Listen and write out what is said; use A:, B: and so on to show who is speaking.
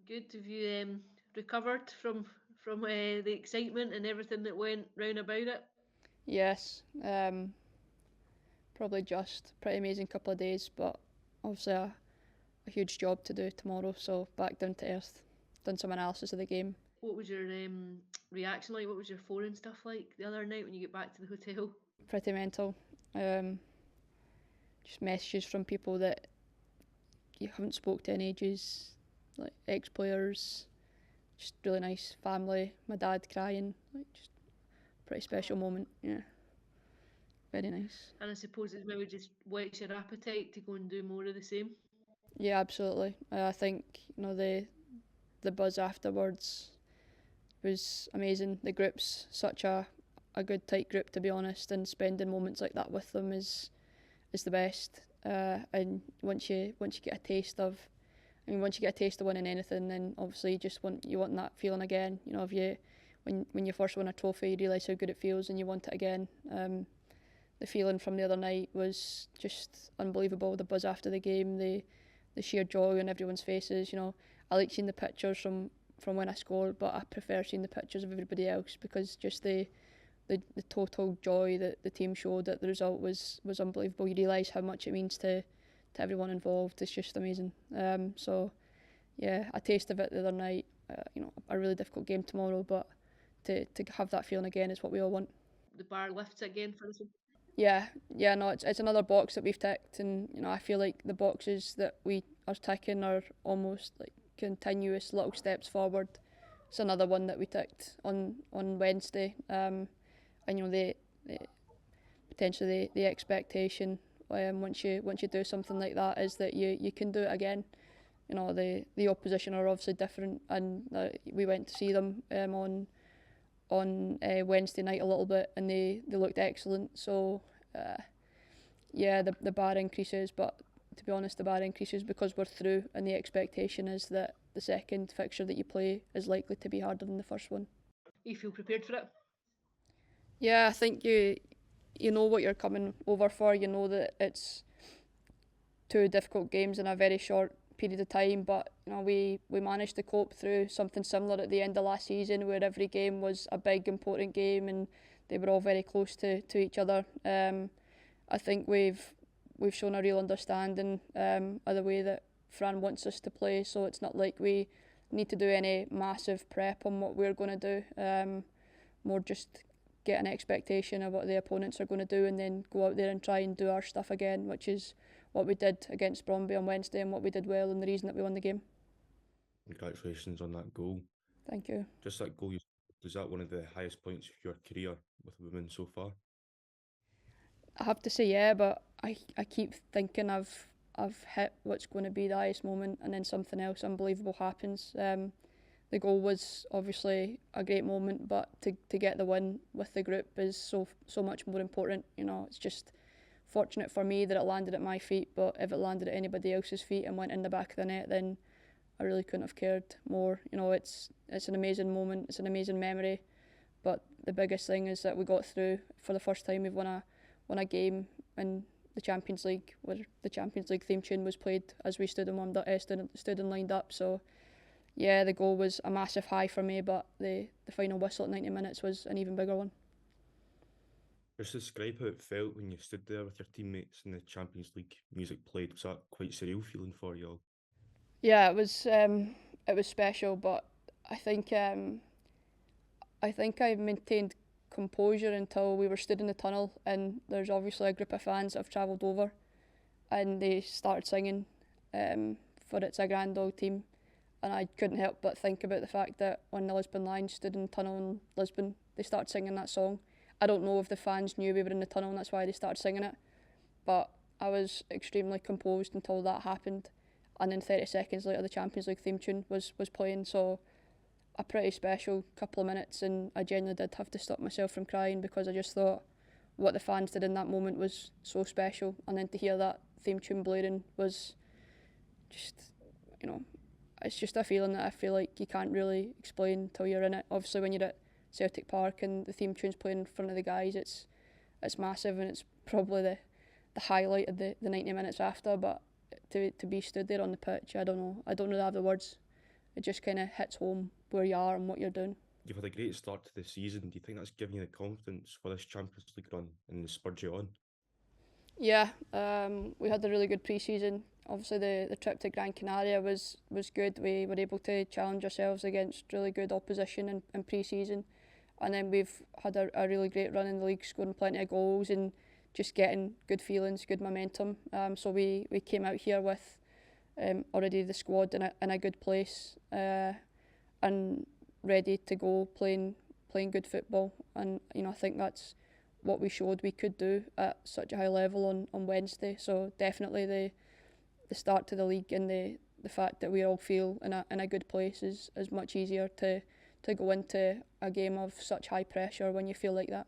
A: Good. Have you recovered from the excitement and everything that went round about it?
B: Yes, probably just pretty amazing couple of days, but obviously a huge job to do tomorrow. So back down to earth, done some analysis of the game.
A: What was your reaction like? What was your phone and stuff like the other night when you get back to the hotel?
B: Pretty mental. Um, just messages from people that you haven't spoke to in ages, like ex-players. Just really nice family. My dad crying, like just pretty special
A: Oh.
B: moment. Yeah, very nice.
A: And I suppose it's maybe just whets your appetite to go and do more of the same.
B: Yeah, absolutely. I think the buzz afterwards was amazing. The group's such a good tight group, to be honest, and spending moments like that with them is the best. And once you get a taste of, I mean, once you get a taste of winning anything, then obviously you want that feeling again. You know, if you when you first win a trophy, you realise how good it feels, and you want it again. The feeling from the other night was just unbelievable. The buzz after the game, the sheer joy on everyone's faces. You know, I like seeing the pictures from when I scored, but I prefer seeing the pictures of everybody else because just the total joy that the team showed at the result was unbelievable. You realise how much it means to everyone involved. It's just amazing. So yeah, a taste of it the other night. A really difficult game tomorrow, but to have that feeling again is what we all want.
A: The bar lifts again for us.
B: Yeah, no, it's another box that we've ticked, and I feel like the boxes that we are ticking are almost like continuous little steps forward. It's another one that we ticked on Wednesday, and the potentially the expectation once you do something like that is that you can do it again. The opposition are obviously different, and we went to see them on Wednesday night a little bit, and they looked excellent. So uh, yeah, the bar increases, but to be honest, the bar increases because we're through, and the expectation is that the second fixture that you play is likely to be harder than the first one.
A: You feel prepared for it?
B: Yeah, I think you know what you're coming over for. You know that it's two difficult games in a very short period of time, but we managed to cope through something similar at the end of last season, where every game was a big important game and they were all very close to each other. I think we've shown a real understanding of the way that Fran wants us to play, so it's not like we need to do any massive prep on what we're going to do. More just get an expectation of what the opponents are going to do and then go out there and try and do our stuff again, which is what we did against Bromby on Wednesday and what we did well and the reason that we won the game.
C: Congratulations on that goal.
B: Thank you.
C: Just that goal, is that one of the highest points of your career with women so far?
B: I have to say yeah, but I keep thinking I've hit what's going to be the highest moment and then something else unbelievable happens. The goal was obviously a great moment, but to get the win with the group is so much more important. It's just fortunate for me that it landed at my feet, but if it landed at anybody else's feet and went in the back of the net, then I really couldn't have cared more. It's an amazing moment, it's an amazing memory, but the biggest thing is that we got through for the first time. We've won a game in the Champions League where the Champions League theme tune was played as we stood and lined up. So yeah, the goal was a massive high for me, but the final whistle at 90 minutes was an even bigger one.
C: Just describe how it felt when you stood there with your teammates and the Champions League music played. Was that quite surreal feeling for you all?
B: Yeah, it was special, but I think I think I maintained composure until we were stood in the tunnel, and there's obviously a group of fans that have travelled over, and they started singing for It's a Grand Old Team, and I couldn't help but think about the fact that when the Lisbon Lions stood in the tunnel in Lisbon, they started singing that song. I don't know if the fans knew we were in the tunnel and that's why they started singing it, but I was extremely composed until that happened, and then 30 seconds later the Champions League theme tune was playing. So a pretty special couple of minutes, and I genuinely did have to stop myself from crying because I just thought what the fans did in that moment was so special, and then to hear that theme tune blaring was just, you know, it's just a feeling that I feel like you can't really explain till you're in it. Obviously, when you're at Celtic Park and the theme tune's playing in front of the guys, it's massive, and it's probably the highlight of the 90 minutes after. But to be stood there on the pitch, I don't know the other words. it just kind of hits home where you are and what you're doing.
C: You've had a great start to the season. Do you think that's given you the confidence for this Champions League run and spurred you on?
B: Yeah, we had a really good pre-season. Obviously, the trip to Gran Canaria was good. We were able to challenge ourselves against really good opposition in pre-season, and then we've had a really great run in the league, scoring plenty of goals and just getting good feelings, good momentum. So we came out here with already the squad in a good place and ready to go playing good football. And I think that's what we showed we could do at such a high level on Wednesday. So definitely the start to the league and the fact that we all feel in a good place is much easier to go into a game of such high pressure when you feel like that.